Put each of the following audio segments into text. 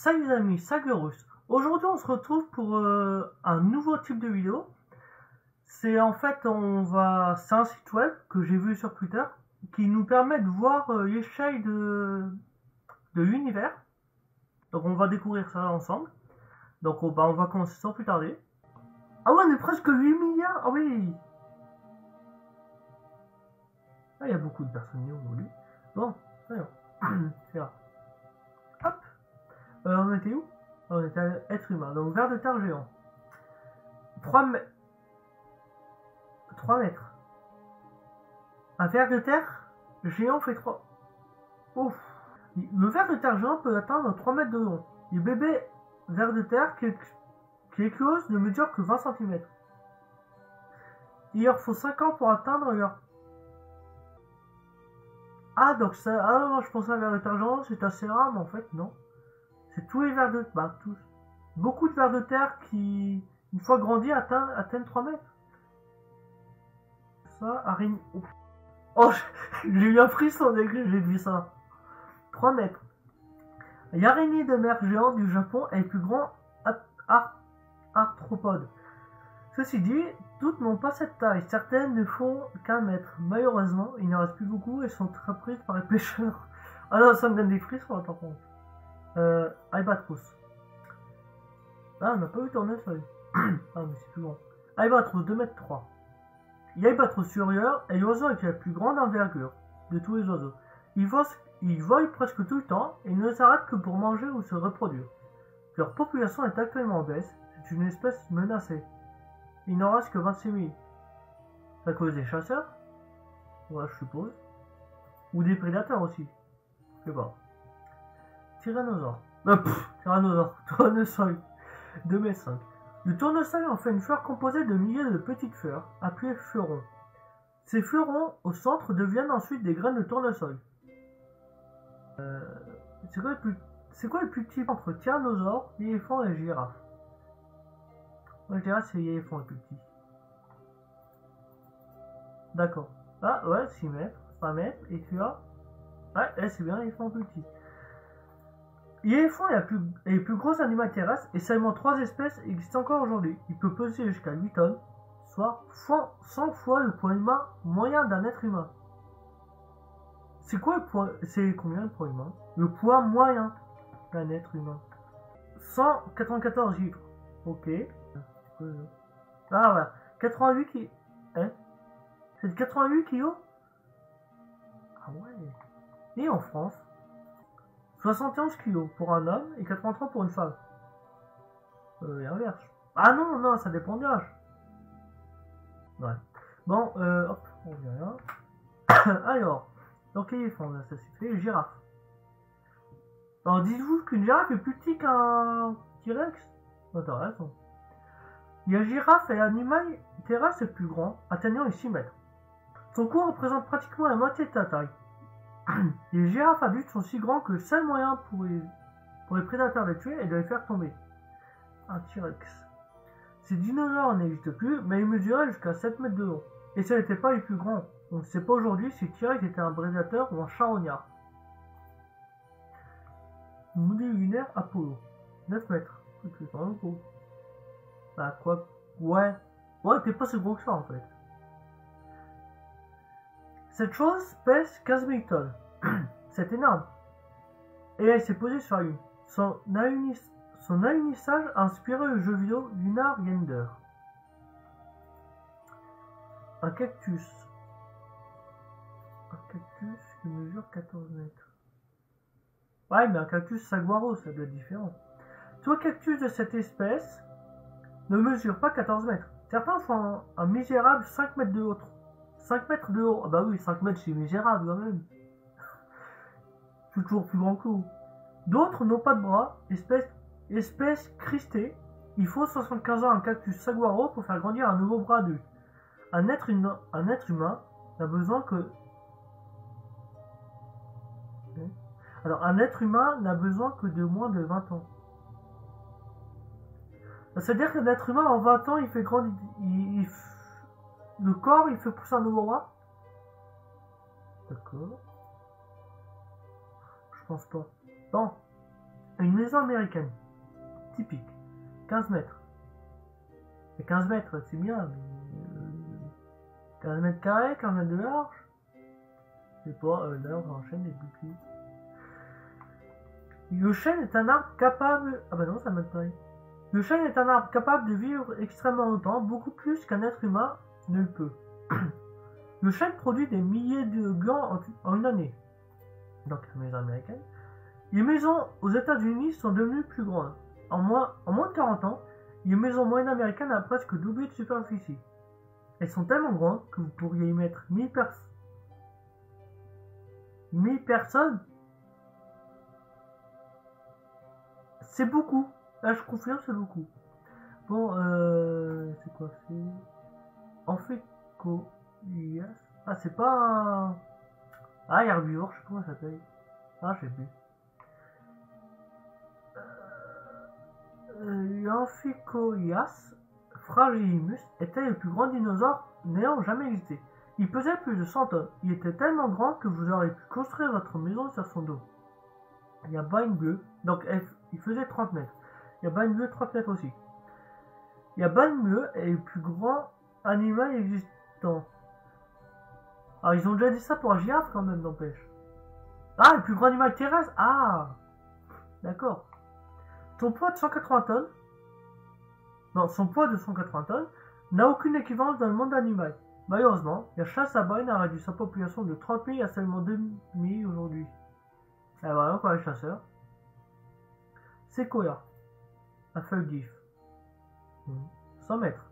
Salut les amis, Sagurus. Aujourd'hui on se retrouve pour un nouveau type de vidéo. C'est en fait c'est un site web que j'ai vu sur Twitter qui nous permet de voir l'échelle de l'univers. Donc on va découvrir ça ensemble. Donc on va commencer sans plus tarder. Ah ouais, on est presque 8 milliards. Ah oui. Ah, il y a beaucoup de personnes aujourd'hui. Bon, alors, c'est là. Hop. On était où? On était à être humain. Donc ver de terre géant. 3 mètres. Un ver de terre géant fait 3. Ouf. Le ver de terre géant peut atteindre 3 mètres de long. Les bébés vers de terre qui éclosent ne mesurent que 20 cm. Il leur faut 5 ans pour atteindre leur... Ah, donc ça... Ah non, je pensais à ver de terre géant, c'est assez rare, mais en fait, non. C'est tous les vers de... Bah, tous. Beaucoup de vers de terre qui, une fois grandis, atteignent 3 mètres. Ça, araignée... Oh, j'ai eu un frisson dès que j'ai vu ça. 3 mètres. L'araignée de mer géante du Japon est le plus grand arthropode. Ceci dit, toutes n'ont pas cette taille. Certaines ne font qu'un mètre. Malheureusement, il n'en reste plus beaucoup et sont très prises par les pêcheurs. Ah non, ça me donne des frissons, par contre. Albatros. Ah, on n'a pas eu tournesol. Ah, mais c'est plus grand. Albatros, 2,3 m. L'albatros supérieur est l'oiseau avec la plus grande envergure de tous les oiseaux. Il vole presque tout le temps et ne s'arrête que pour manger ou se reproduire. Leur population est actuellement en baisse. C'est une espèce menacée. Il n'en reste que 26 000. À cause des chasseurs? Ouais, je suppose. Ou des prédateurs aussi. Je sais pas. Tyrannosaure. Tyrannosaure. Tournesol. 2,5 m. Le tournesol en fait une fleur composée de milliers de petites fleurs, appelées fleurons. Ces fleurons, au centre, deviennent ensuite des graines de tournesol. C'est quoi le plus petit entre tyrannosaure, l'éléphant et la girafe? Moi je dirais c'est l'éléphant le plus petit. D'accord. Ah ouais, 6 mètres, 5 mètres, et tu as... Ouais, c'est bien l'éléphant le plus petit. L'éléphant est le plus gros animal terrestre et seulement 3 espèces existent encore aujourd'hui. Il peut peser jusqu'à 8 tonnes, soit 100 fois le poids humain moyen d'un être humain. C'est quoi le poids? C'est combien le poids humain? Le poids moyen d'un être humain. 194 livres. Ok. Ah voilà. 88 kg. Hein? C'est 88 kilos? Ah ouais. Et en France? 71 kg pour un homme et 83 pour une femme. Inverse. Ah non, non, ça dépend de l'âge. Ouais. Bon, hop, on vient là. Alors, donc éléphant, ça suffit. Girafe. Alors, dites-vous qu'une girafe est plus petite qu'un T-Rex? Oh, t'as raison. La girafe est l'animal terrestre le plus grand, atteignant les 6 mètres. Son corps représente pratiquement la moitié de ta taille. Les girafes adultes sont si grands que le seul moyen pour les prédateurs de les tuer est de les faire tomber. Un T-Rex. Ces dinosaures n'existent plus, mais ils mesuraient jusqu'à 7 mètres de long. Et ce n'était pas les plus grands. On ne sait pas aujourd'hui si T-Rex était un prédateur ou un charognard. Module lunaire Apollo. 9 mètres. C'est vraiment gros. Bah quoi? Ouais. Ouais, t'es pas si gros que ça en fait. Cette chose pèse 15 000 tonnes. C'est énorme. Et elle s'est posée sur la Lune. Son alunissage a inspiré le jeu vidéo Lunar Lander. Un cactus. Un cactus qui mesure 14 mètres. Ouais, mais un cactus saguaro, ça doit être différent. Tous les cactus de cette espèce ne mesurent pas 14 mètres. Certains font un misérable 5 mètres de haut. 5 mètres de haut. Ah bah oui, 5 mètres c'est misérable quand même. Toujours plus grand que vous. D'autres n'ont pas de bras, espèce cristée. Il faut 75 ans à un cactus saguaro pour faire grandir un nouveau bras adulte. Un être humain n'a besoin que... Alors, un être humain n'a besoin que de moins de 20 ans. C'est-à-dire qu'un être humain en 20 ans, il fait grandir... Le corps, il fait pousser un nouveau bras? D'accord. Je pense pas. Bon. Une maison américaine. Typique. 15 mètres. Et 15 mètres, c'est bien, mais... 15 mètres carrés, 15 mètres de large. Je sais pas, d'ailleurs, j'enchaîne les boucliers. Le chêne est un arbre capable... Ah bah non, ça m'a pas. Le chêne est un arbre capable de vivre extrêmement longtemps, beaucoup plus qu'un être humain ne le peut. Le chêne produit des milliers de glands en une année. Donc, la maison américaine. Les maisons aux États-Unis sont devenues plus grandes. En moins de 40 ans, les maisons moyennes américaines ont presque doublé de superficie. Elles sont tellement grandes que vous pourriez y mettre 1000 personnes. C'est beaucoup. Là, je confirme, c'est beaucoup. Bon, c'est quoi? C'est Amphicoias. Ah, c'est pas un... Ah, herbivore, je sais pas comment ça s'appelle. Ah, je sais plus. L'Amphicoias fragilimus était le plus grand dinosaure n'ayant jamais existé. Il pesait plus de 100 tonnes. Il était tellement grand que vous auriez pu construire votre maison sur son dos. Il y a Bagne Bleu, donc il faisait 30 mètres. Il y a Bagne Bleu 30 mètres aussi. Il y a Bagne Bleu est le plus grand animal existant. Alors ils ont déjà dit ça pour un girafe quand même, n'empêche. Ah, le plus grand animal terrestre. Ah, d'accord. Son poids de 180 tonnes. Non, son poids de 180 tonnes n'a aucune équivalence dans le monde animal. Malheureusement, la chasse à Bagne a réduit sa population de 30 000 à seulement 2 000 aujourd'hui. Et voilà encore les chasseurs. Séquoia. Un feuille d'if. 100 mètres.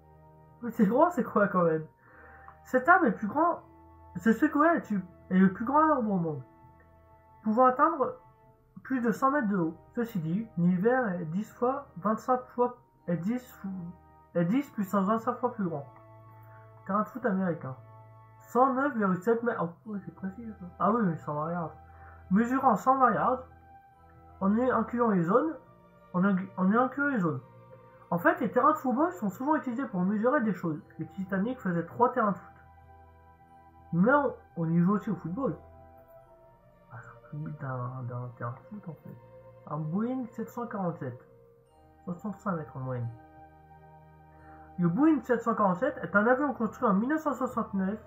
C'est grand, c'est quoi quand même? Cet arbre est le plus grand. Ce séquoia est le plus grand arbre au monde, pouvant atteindre plus de 100 mètres de haut. Ceci dit, l'hiver est 10 fois 25 fois est 10 plus 125 fois plus grand. Terrain de foot américain. 109,7 mètres. Oh, oui, c'est précis ça. Ah oui, mais 120 yards. Mesurant 120 yards, en incluant les zones. En fait, les terrains de football sont souvent utilisés pour mesurer des choses. Les Titanic faisaient 3 terrains de foot. Mais on y joue aussi au football. Ah, c'est le but d'un terrain de foot en fait. Un Boeing 747. 65 mètres en moyenne. Le Boeing 747 est un avion construit en 1969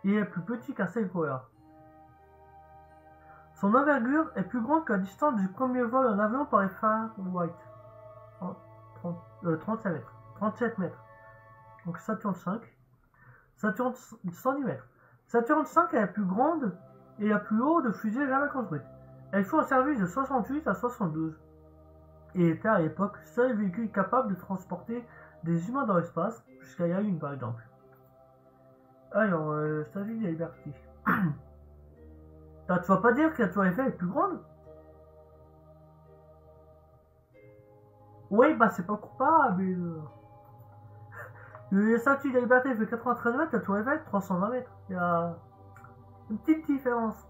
et est plus petit qu'un Sequoia. Son envergure est plus grande que la distance du premier vol en avion par les Far Wright. 37 mètres. Donc Saturn 5. Saturn 110 mètres. Saturn 5 est la plus grande et la plus haute fusée jamais construite. Elle fut en service de 68 à 72 et était à l'époque seul véhicule capable de transporter des humains dans l'espace, jusqu'à la Lune par exemple. Alors, Statue de la Liberté. Tu vas pas dire que la Tour Eiffel est plus grande? Oui, bah c'est pas comparable. Le Statue de la Liberté fait 93 mètres, la Tour Eiffel 320 mètres. Il y a une petite différence.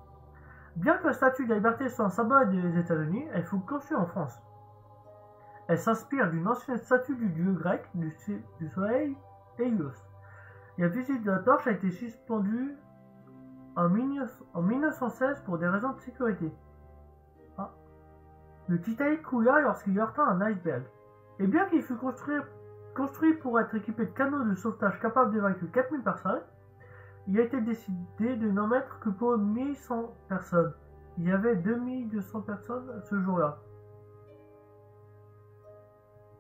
Bien que la Statue de la Liberté soit un symbole des États-Unis, elle fut conçue en France. Elle s'inspire d'une ancienne statue du dieu grec du soleil, Hélios. La visite de la torche a été suspendue en 1916 pour des raisons de sécurité. Ah. Le Titanic coula lorsqu'il heurta un iceberg. Et bien qu'il fut construit pour être équipé de canaux de sauvetage capables d'évacuer 4000 personnes, il a été décidé de n'en mettre que pour 1100 personnes. Il y avait 2200 personnes ce jour-là.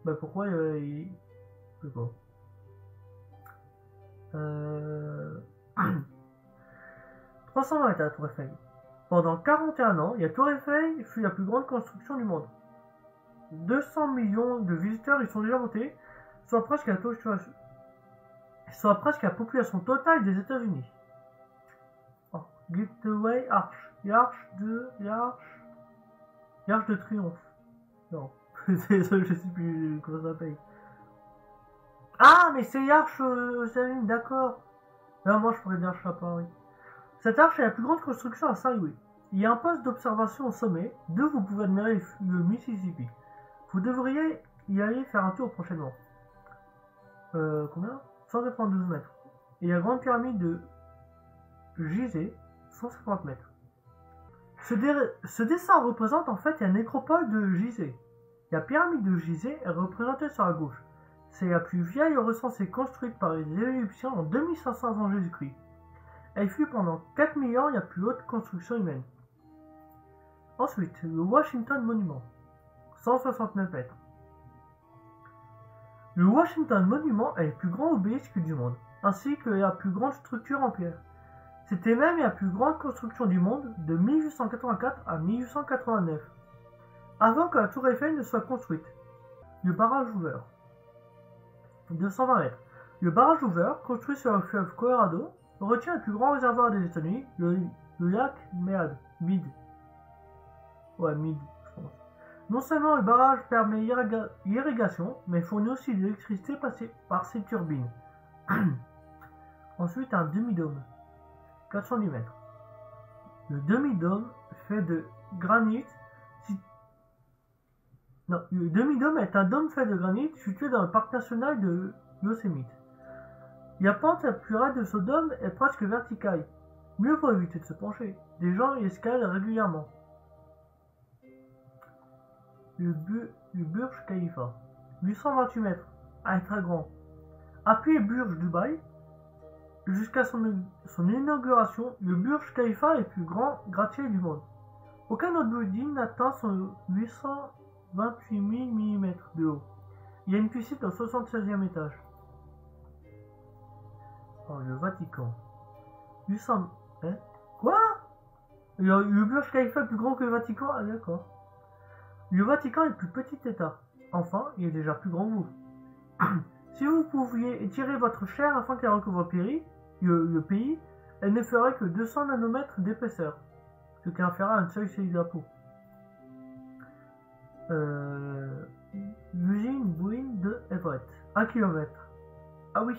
Bah pourquoi il... Je sais pas. 320 mètres à la Tour Eiffel. Pendant 41 ans, la Tour Eiffel fut la plus grande construction du monde. 200 millions de visiteurs y sont déjà montés, soit presque la population totale des États-Unis. Oh, Gateway Arch. L'arche de triomphe. Non. Je sais plus comment ça s'appelle. Ah, mais c'est l'arche d'accord. Là, moi, je pourrais dire l'arche à Paris. Cette arche est la plus grande construction à Saint-Louis. Il y a un poste d'observation au sommet, d'où vous pouvez admirer le Mississippi. Vous devriez y aller faire un tour prochainement. Combien 192 mètres. Et la grande pyramide de Gizeh, 150 mètres. Ce dessin représente en fait la nécropole de Gizeh. La pyramide de Gizeh est représentée sur la gauche. C'est la plus vieille recensée construite par les Égyptiens en 2500 avant Jésus-Christ. Elle fut pendant 4000 ans la plus haute construction humaine. Ensuite, le Washington Monument, 169 mètres. Le Washington Monument est le plus grand obélisque du monde, ainsi que la plus grande structure en pierre. C'était même la plus grande construction du monde de 1884 à 1889, avant que la tour Eiffel ne soit construite. Le barrage Hoover, 220 mètres. Le barrage Hoover, construit sur le fleuve Colorado, retient le plus grand réservoir des États-Unis, le lac Mead. Mead, je pense. Non seulement le barrage permet l'irrigation, mais fournit aussi de l'électricité passée par ses turbines. Ensuite, un demi-dôme, 410 mètres. Le demi-dôme fait de granit. Le demi-dôme est un dôme fait de granit situé dans le parc national de Yosemite. La pente la plus raide de ce dôme est presque verticale. Mieux pour éviter de se pencher. Des gens y escaladent régulièrement. Le Burj Khalifa, 828 mètres, est très grand. Après le Burj Dubaï, jusqu'à son inauguration, le Burj Khalifa est le plus grand gratte-ciel du monde. Aucun autre building n'atteint son 828 000 mm de haut. Il y a une piscine au 76e étage. Oh, le Vatican. 800... Hein? Quoi? Le Burj Khalifa est plus grand que le Vatican? Ah d'accord. Le Vatican est le plus petit État. Enfin, il est déjà plus grand que vous. Si vous pouviez étirer votre chair afin qu'elle recouvre le pays, elle ne ferait que 200 nanomètres d'épaisseur, ce qui inférieur à une seule cellule de la peau. L'usine Boeing de Everett, 1 km. Ah oui.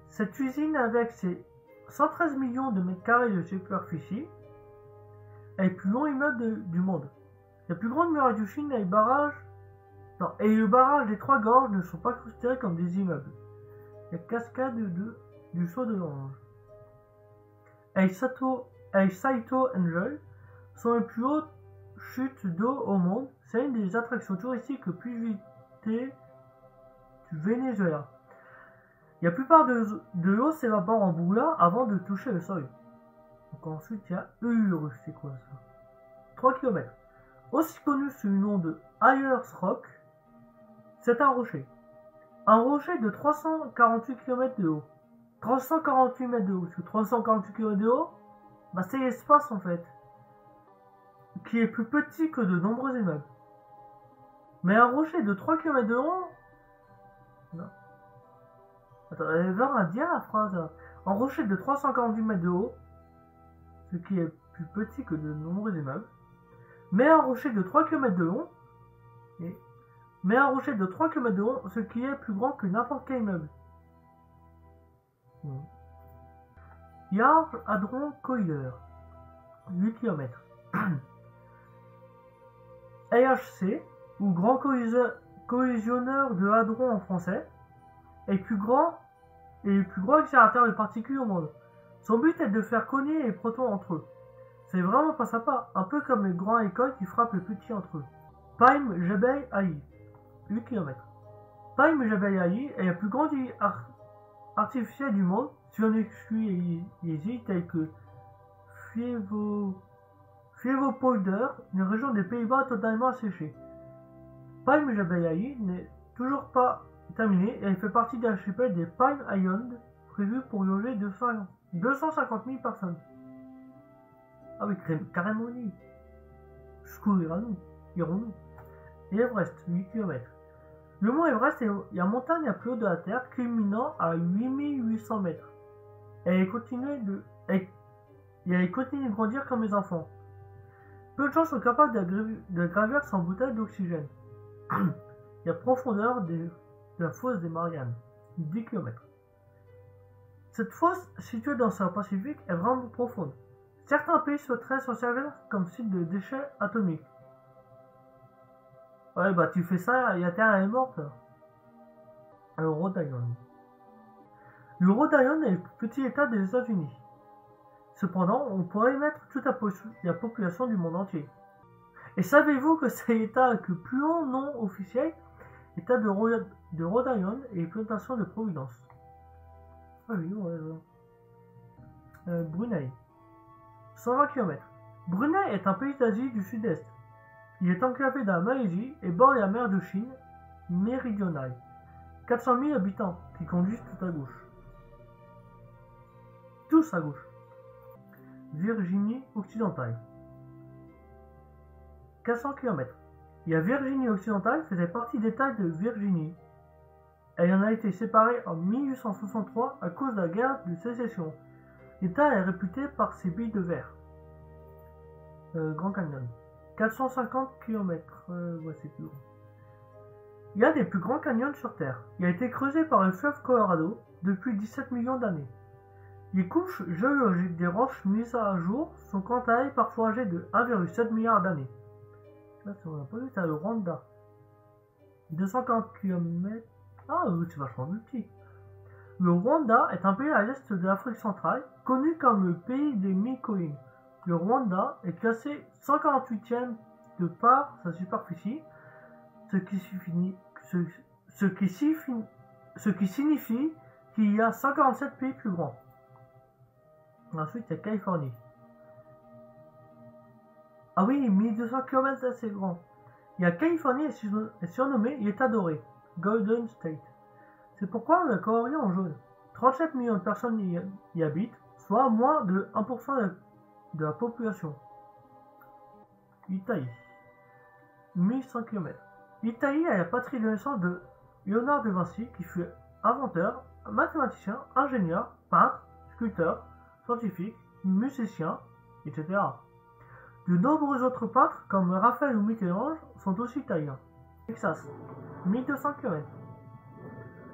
Cette usine, avec ses 113 millions de mètres carrés de superficie, est le plus long immeuble du monde. La plus grande muraille de Chine et le barrage des Trois Gorges ne sont pas considérés comme des immeubles. La cascade du saut de l'Ange et Saito Angel sont les plus hautes chutes d'eau au monde. C'est une des attractions touristiques les plus visitées du Venezuela. La plupart de l'eau s'évapore en boula avant de toucher le sol. Donc ensuite il y a Ur, c'est quoi ça? 3 km. Aussi connu sous le nom de Ayers Rock, c'est un rocher. Un rocher de 348 km de haut. 348 mètres de haut. Sur 348 km de haut, bah c'est l'espace en fait, qui est plus petit que de nombreux immeubles. Mais un rocher de 3 km de haut... Non. Attends, elle va dire la phrase. Un rocher de 348 mètres de haut, ce qui est plus petit que de nombreux immeubles. Mais un rocher de 3 km de long, ce qui est plus grand que n'importe quel immeuble. Large Hadron Collider, 8 km. LHC, ou Grand Collisionneur de Hadron en français, est le plus grand accélérateur de particules au monde. Son but est de faire cogner les protons entre eux. C'est vraiment pas sympa, un peu comme les grands écoles qui frappent les petits entre eux. Paim Jebel Ali, 8 km. Paim Jebel Ali est la plus grande île artificielle du monde, si on exclut les îles telles que Flevopolder, une région des Pays-Bas totalement asséchée. Paim Jebel Ali n'est toujours pas terminée et elle fait partie de l'archipel des Palm Islands, prévu pour loger 250 000 personnes. Ah oui, carrément lui. Jusqu'où irons-nous? Et Everest, 8 km. Le mont Everest est la montagne la plus haute de la Terre, culminant à 8800 mètres. Elle continue de grandir comme les enfants. Peu de gens sont capables de gravir sans bouteille d'oxygène. La profondeur de la fosse des Mariannes, 10 km. Cette fosse, située dans l'océan Pacifique, est vraiment profonde. Certains pays souhaiteraient s'en servir comme site de déchets atomiques. Ouais, bah tu fais ça, la Terre elle est morte. Le Rhode Island. Le Rhode Island est le plus petit état des États-Unis. Cependant, on pourrait y mettre toute la population du monde entier. Et savez-vous que c'est l'État avec le plus long nom officiel, l'État de Rhode Island et les plantations de Providence. Ah oui, ouais. Brunei. 120 km. Brunei est un pays d'Asie du Sud-Est. Il est enclavé dans la Malaisie et borde la mer de Chine méridionale. 400 000 habitants qui conduisent tout à gauche. Tous à gauche. Virginie occidentale. 400 km. La Virginie occidentale faisait partie d'État de Virginie. Elle en a été séparée en 1863 à cause de la guerre de sécession. L'État est réputé par ses billes de verre. Grand Canyon. 450 km. Ouais, c'est plus grand. Il y a des plus grands canyons sur Terre. Il a été creusé par le fleuve Colorado depuis 17 millions d'années. Les couches géologiques des roches mises à jour sont quant à elles parfois âgées de 1,7 milliard d'années. Là, on n'a pas vu, t'as le Rwanda. 240 km. Ah, c'est vachement plus petit. Le Rwanda est un pays à l'est de l'Afrique centrale, connu comme le pays des mille collines. Le Rwanda est classé 148e de par sa superficie, ce qui signifie qu'il y a 147 pays plus grands. Ensuite, il y a Californie. Ah oui, 1200 km, c'est assez grand. La Californie est surnommée l'État doré, Golden State. C'est pourquoi on l'a colorié en jaune. 37 millions de personnes y habitent, soit moins de 1% de la population. L'Italie. 1100 km. L'Italie est la patrie de naissance de Léonard de Vinci, qui fut inventeur, mathématicien, ingénieur, peintre, sculpteur, scientifique, musicien, etc. De nombreux autres peintres, comme Raphaël ou Michel-Ange, sont aussi italiens. Texas. 1200 km.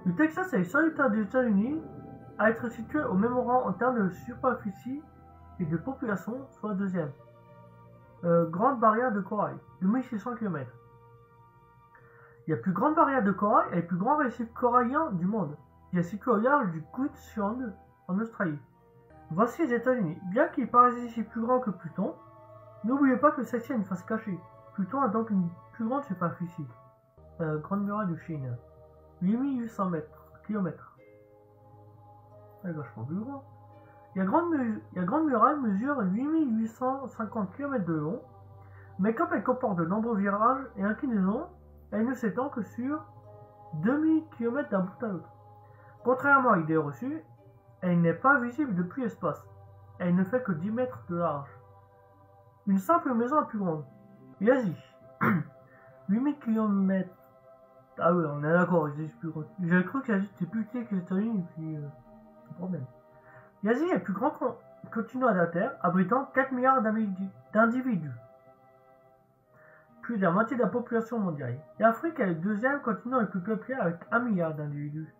Le Texas est le seul État des États-Unis à être situé au même rang en termes de superficie et de population, soit deuxième. Grande barrière de corail, 2600 km. La plus grande barrière de corail est le plus grand récif corallien du monde. Il est situé au large du Queensland, en Australie. Voici les États-Unis. Bien qu'il paraisse ici plus grand que Pluton, n'oubliez pas que celle-ci a une face cachée. Pluton a donc une plus grande superficie. Grande muraille de Chine. 8800 km. Elle est vachement plus grand. La grande muraille mesure 8850 km de long, mais comme elle comporte de nombreux virages et inclinaisons, elle ne s'étend que sur 2000 km d'un bout à l'autre. Contrairement à l'idée reçue, elle n'est pas visible depuis l'espace. Elle ne fait que 10 mètres de large. Une simple maison est plus grande. L'Asie. 8000 km. Ah oui, on est d'accord, c'est plus grand. J'ai cru que l'Asie était plus petit que les États-Unis, et puis c'est un problème. L'Asie est le plus grand continent de la Terre, abritant 4 milliards d'individus. Plus de la moitié de la population mondiale. L'Afrique est le deuxième continent le plus peuplé avec 1 milliard d'individus.